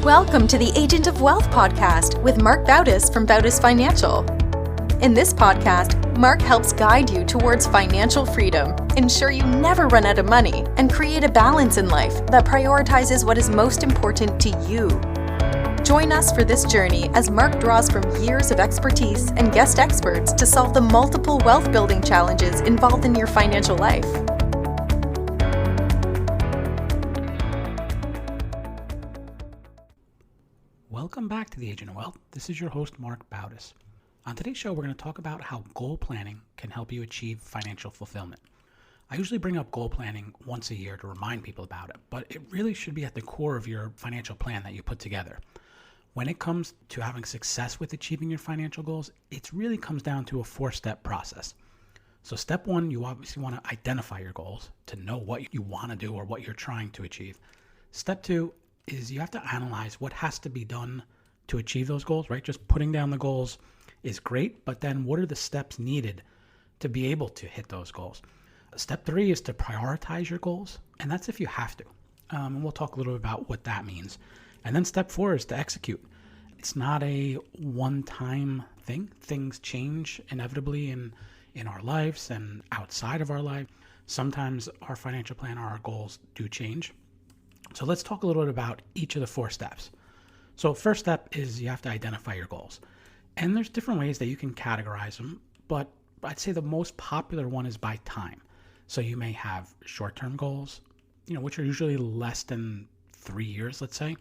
Welcome to the Agent of Wealth podcast with Marc Bautis from Bautis Financial. In this podcast, Marc helps guide you towards financial freedom, ensure you never run out of money, and create a balance in life that prioritizes what is most important to you. Join us for this journey as Marc draws from years of expertise and guest experts to solve the multiple wealth building challenges involved in your financial life. Welcome back to the Agent of Wealth. This is your host, Marc Bautis. On today's show, we're going to talk about how goal planning can help you achieve financial fulfillment. I usually bring up goal planning once a year to remind people about it, but it really should be at the core of your financial plan that you put together. When it comes to having success with achieving your financial goals, it really comes down to a 4-step process. So step 1, you obviously want to identify your goals to know what you want to do or what you're trying to achieve. Step 2 is you have to analyze what has to be done to achieve those goals, right? Just putting down the goals is great, but then what are the steps needed to be able to hit those goals? Step 3 is to prioritize your goals, and that's if you have to. And we'll talk a little bit about what that means. And then step 4 is to execute. It's not a one-time thing. Things change inevitably in our lives and outside of our life. Sometimes our financial plan or our goals do change. So let's talk a little bit about each of the 4 steps. So first step is you have to identify your goals. And there's different ways that you can categorize them, but I'd say the most popular one is by time. So you may have short-term goals, which are usually less than 3 years, let's say.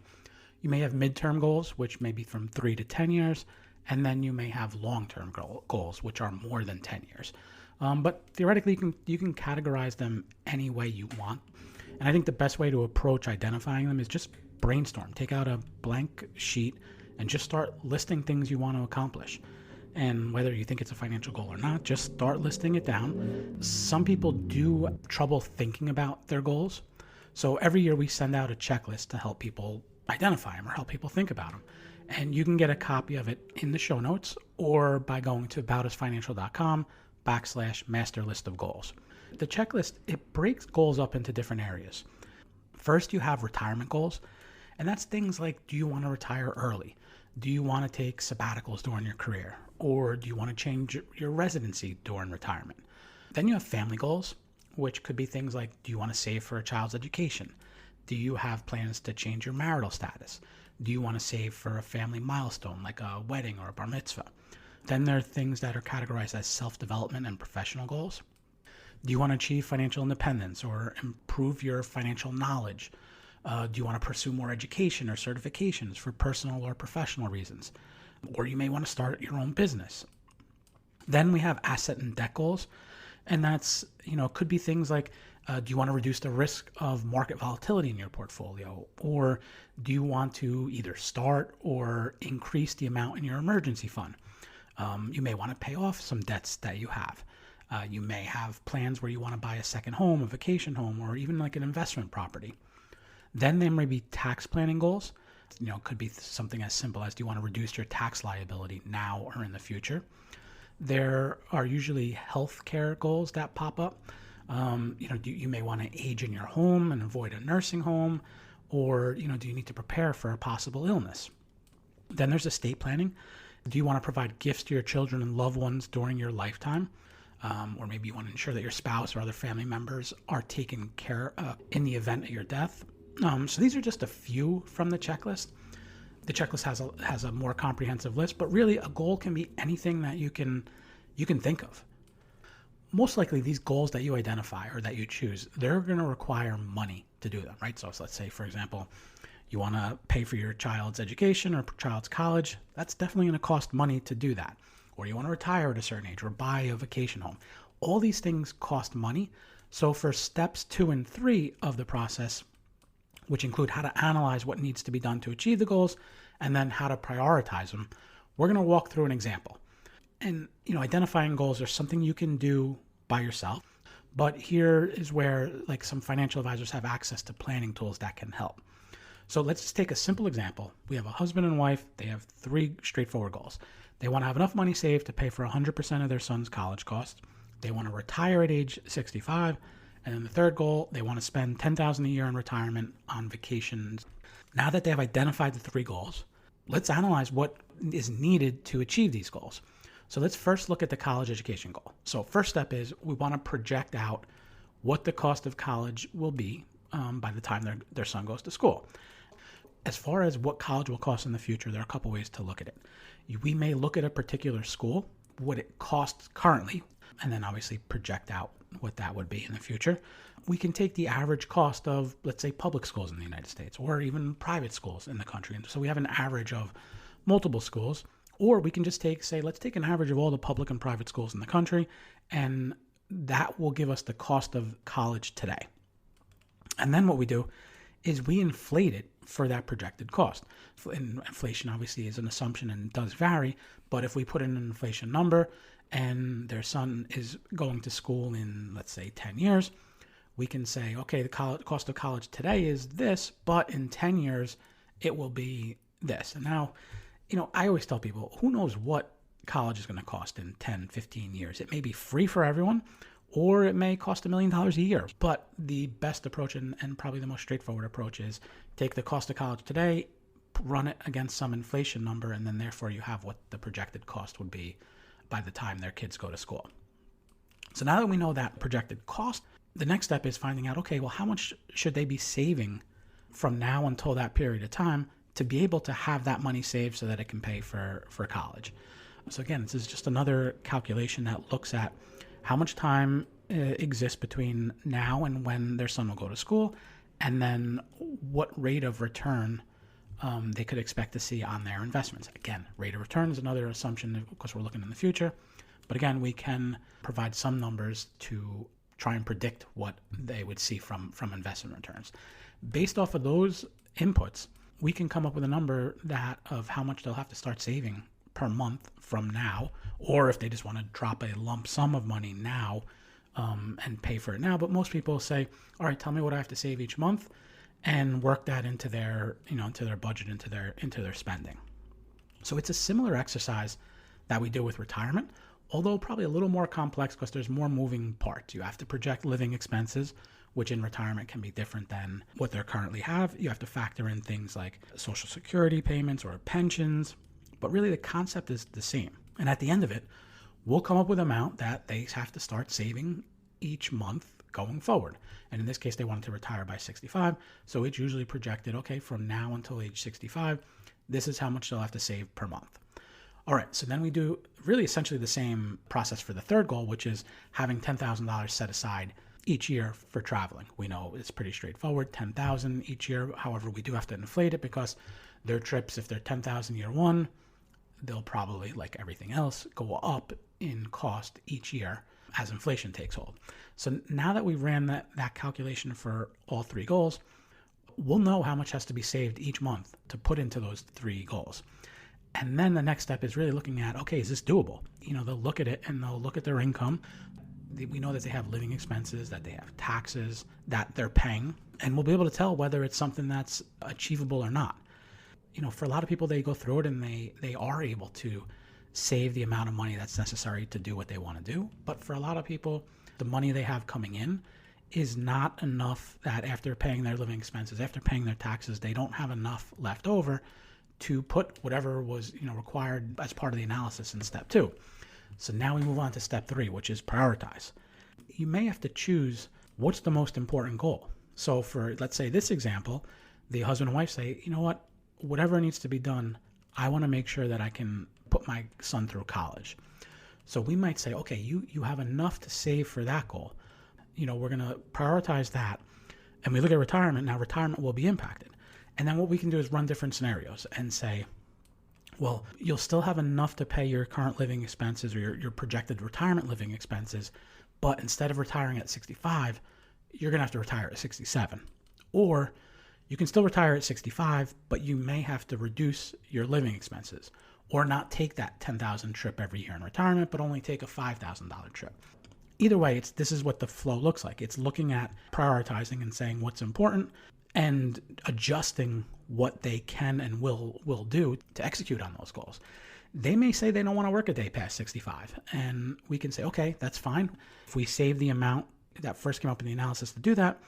You may have midterm goals, which may be from 3 to 10 years. And then you may have long-term goals, which are more than 10 years. But theoretically, you can categorize them any way you want. And I think the best way to approach identifying them is just brainstorm. Take out a blank sheet and just start listing things you want to accomplish. And whether you think it's a financial goal or not, just start listing it down. Some people do trouble thinking about their goals. So every year we send out a checklist to help people identify them or help people think about them. And you can get a copy of it in the show notes or by going to bautisfinancial.com/master list of goals. The checklist, it breaks goals up into different areas. First, you have retirement goals, and that's things like, do you want to retire early? Do you want to take sabbaticals during your career? Or do you want to change your residency during retirement? Then you have family goals, which could be things like, do you want to save for a child's education? Do you have plans to change your marital status? Do you want to save for a family milestone like a wedding or a bar mitzvah? Then there are things that are categorized as self-development and professional goals. Do you want to achieve financial independence or improve your financial knowledge? Do you want to pursue more education or certifications for personal or professional reasons? Or you may want to start your own business. Then we have asset and debt goals. And that's, could be things like, do you want to reduce the risk of market volatility in your portfolio? Or do you want to either start or increase the amount in your emergency fund? You may want to pay off some debts that you have. You may have plans where you want to buy a second home, a vacation home, or even like an investment property. Then there may be tax planning goals. It could be something as simple as, do you want to reduce your tax liability now or in the future? There are usually healthcare goals that pop up. You may want to age in your home and avoid a nursing home, or, do you need to prepare for a possible illness? Then there's estate planning. Do you want to provide gifts to your children and loved ones during your lifetime? Or maybe you want to ensure that your spouse or other family members are taken care of in the event of your death. So these are just a few from the checklist. The checklist has a more comprehensive list, but really a goal can be anything that you can think of. Most likely these goals that you identify or that you choose, they're going to require money to do them, right? So let's say, for example, you want to pay for your child's education or child's college. That's definitely going to cost money to do that. Or you want to retire at a certain age or buy a vacation home. All these things cost money. So for steps 2 and 3 of the process, which include how to analyze what needs to be done to achieve the goals and then how to prioritize them, we're going to walk through an example. And, identifying goals are something you can do by yourself. But here is where some financial advisors have access to planning tools that can help. So let's just take a simple example. We have a husband and wife. They have 3 straightforward goals. They want to have enough money saved to pay for 100% of their son's college costs. They want to retire at age 65, And then the third goal, they want to spend $10,000 a year in retirement on vacations. Now that they have identified the 3 goals, let's analyze what is needed to achieve these goals. So let's first look at the college education goal. So first step is we want to project out what the cost of college will be by the time their son goes to school. As far as what college will cost in the future, there are a couple ways to look at it. We may look at a particular school, what it costs currently, and then obviously project out what that would be in the future. We can take the average cost of, let's say, public schools in the United States or even private schools in the country. And so we have an average of multiple schools, or we can just let's take an average of all the public and private schools in the country, and that will give us the cost of college today. And then what we do is we inflate it for that projected cost. Inflation obviously is an assumption and does vary, but if we put in an inflation number and their son is going to school in, let's say, 10 years, we can say, okay, the cost of college today is this, but in 10 years, it will be this. And now, I always tell people, who knows what college is going to cost in 10, 15 years? It may be free for everyone, or it may cost $1 million a year. But the best approach and probably the most straightforward approach is take the cost of college today, run it against some inflation number, and then therefore you have what the projected cost would be by the time their kids go to school. So now that we know that projected cost, the next step is finding out, okay, well, how much should they be saving from now until that period of time to be able to have that money saved so that it can pay for college. So again, this is just another calculation that looks at how much time exists between now and when their son will go to school, and then what rate of return they could expect to see on their investments. Again, rate of return is another assumption because we're looking in the future. But again, we can provide some numbers to try and predict what they would see from investment returns. Based off of those inputs, we can come up with a number of how much they'll have to start saving per month from now, or if they just want to drop a lump sum of money now and pay for it now. But most people say, all right, tell me what I have to save each month, and work that into their budget, into their spending. So it's a similar exercise that we do with retirement, although probably a little more complex because there's more moving parts. You have to project living expenses, which in retirement can be different than what they currently have. You have to factor in things like Social Security payments or pensions, but really the concept is the same. And at the end of it, we'll come up with an amount that they have to start saving each month going forward. And in this case, they wanted to retire by 65. So it's usually projected, okay, from now until age 65, this is how much they'll have to save per month. All right, so then we do really essentially the same process for the third goal, which is having $10,000 set aside each year for traveling. We know it's pretty straightforward, $10,000 each year. However, we do have to inflate it because their trips, if they're $10,000 year one, they'll probably, like everything else, go up in cost each year as inflation takes hold. So now that we ran that calculation for all 3 goals, we'll know how much has to be saved each month to put into those 3 goals. And then the next step is really looking at, okay, is this doable? They'll look at it and they'll look at their income. We know that they have living expenses, that they have taxes that they're paying, and we'll be able to tell whether it's something that's achievable or not. For a lot of people, they go through it and they are able to save the amount of money that's necessary to do what they want to do. But for a lot of people, the money they have coming in is not enough that after paying their living expenses, after paying their taxes, they don't have enough left over to put whatever was required as part of the analysis in step 2. So now we move on to step 3, which is prioritize. You may have to choose what's the most important goal. So for, let's say this example, the husband and wife say, you know what, whatever needs to be done, I want to make sure that I can put my son through college. So we might say, okay, you have enough to save for that goal. We're going to prioritize that. And we look at retirement. Now retirement will be impacted. And then what we can do is run different scenarios and say, well, you'll still have enough to pay your current living expenses or your projected retirement living expenses, but instead of retiring at 65, you're going to have to retire at 67. Or you can still retire at 65, but you may have to reduce your living expenses or not take that $10,000 trip every year in retirement, but only take a $5,000 trip. Either way, this is what the flow looks like. It's looking at prioritizing and saying what's important and adjusting what they can and will do to execute on those goals. They may say they don't want to work a day past 65, and we can say, okay, that's fine. If we save the amount that first came up in the analysis to do that.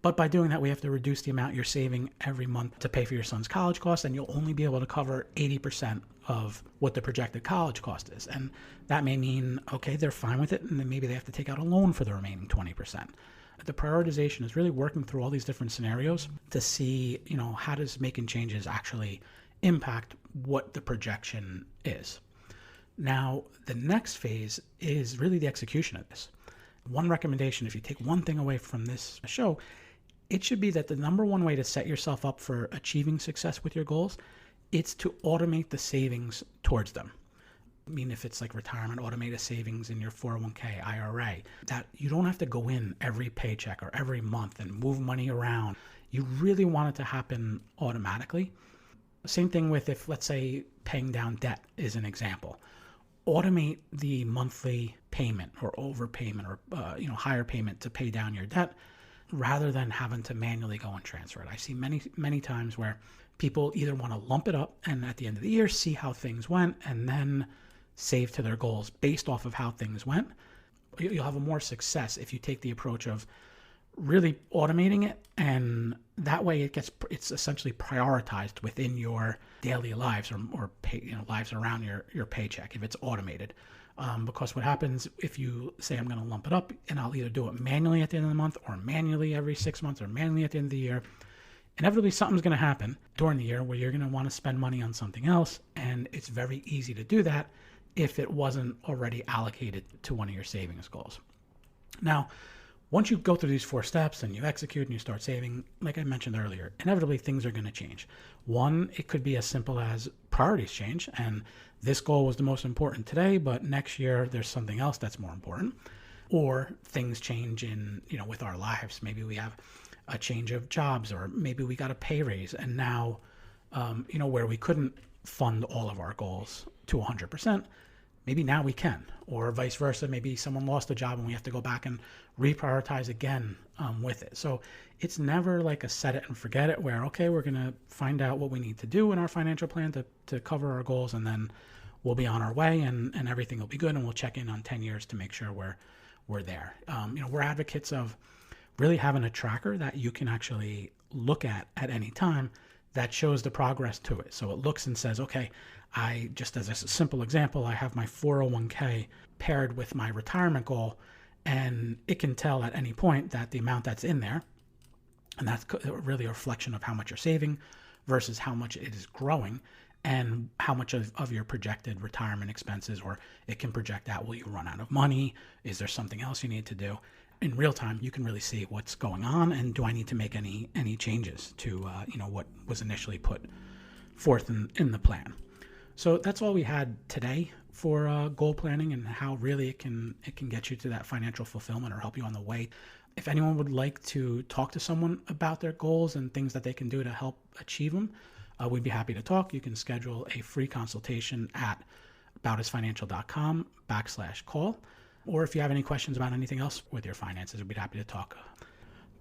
But by doing that, we have to reduce the amount you're saving every month to pay for your son's college costs, and you'll only be able to cover 80% of what the projected college cost is. And that may mean, okay, they're fine with it, and then maybe they have to take out a loan for the remaining 20%. The prioritization is really working through all these different scenarios to see, how does making changes actually impact what the projection is. Now, the next phase is really the execution of this. One recommendation, if you take one thing away from this show, it should be that the number one way to set yourself up for achieving success with your goals, it's to automate the savings towards them. I mean, if it's like retirement, automate a savings in your 401k, IRA, that you don't have to go in every paycheck or every month and move money around. You really want it to happen automatically. Same thing with if, let's say, paying down debt is an example. Automate the monthly payment or overpayment or higher payment to pay down your debt rather than having to manually go and transfer it. I see many times where people either want to lump it up and at the end of the year see how things went and then save to their goals based off of how things went. You'll have a more success if you take the approach of really automating it, and that way it's essentially prioritized within your daily lives or lives around your paycheck if it's automated. Because what happens if you say I'm going to lump it up and I'll either do it manually at the end of the month or manually every 6 months or manually at the end of the year, inevitably something's going to happen during the year where you're going to want to spend money on something else, and it's very easy to do that if it wasn't already allocated to one of your savings goals. Now, once you go through these 4 steps and you execute and you start saving, like I mentioned earlier, inevitably things are going to change. One, it could be as simple as priorities change, and this goal was the most important today, but next year there's something else that's more important. Or things change with our lives. Maybe we have a change of jobs, or maybe we got a pay raise, and now, where we couldn't fund all of our goals to 100%, maybe now we can, or vice versa. Maybe someone lost a job and we have to go back and reprioritize again with it. So it's never like a set it and forget it where, okay, we're going to find out what we need to do in our financial plan to cover our goals, and then we'll be on our way and everything will be good, and we'll check in on 10 years to make sure we're there. We're advocates of really having a tracker that you can actually look at any time that shows the progress to it. So it looks and says, okay, just as a simple example, I have my 401k paired with my retirement goal, and it can tell at any point that the amount that's in there, and that's really a reflection of how much you're saving versus how much it is growing and how much of your projected retirement expenses, or it can project out, will you run out of money? Is there something else you need to do? In real time, you can really see what's going on, and do I need to make any changes to what was initially put forth in the plan. So that's all we had today for goal planning and how really it can get you to that financial fulfillment or help you on the way. If anyone would like to talk to someone about their goals and things that they can do to help achieve them, we'd be happy to talk. You can schedule a free consultation at bautisfinancial.com/call. Or if you have any questions about anything else with your finances, we'd be happy to talk.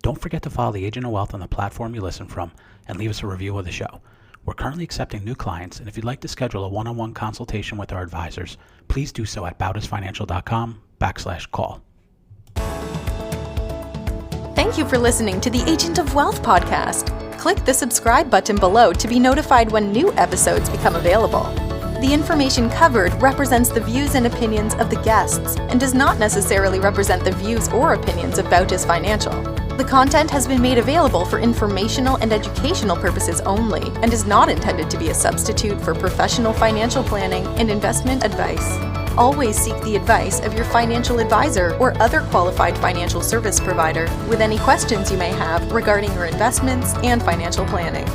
Don't forget to follow the Agent of Wealth on the platform you listen from and leave us a review of the show. We're currently accepting new clients, and if you'd like to schedule a one-on-one consultation with our advisors, please do so at bautisfinancial.com/call. Thank you for listening to the Agent of Wealth podcast. Click the subscribe button below to be notified when new episodes become available. The information covered represents the views and opinions of the guests and does not necessarily represent the views or opinions of Bautis Financial. The content has been made available for informational and educational purposes only and is not intended to be a substitute for professional financial planning and investment advice. Always seek the advice of your financial advisor or other qualified financial service provider with any questions you may have regarding your investments and financial planning.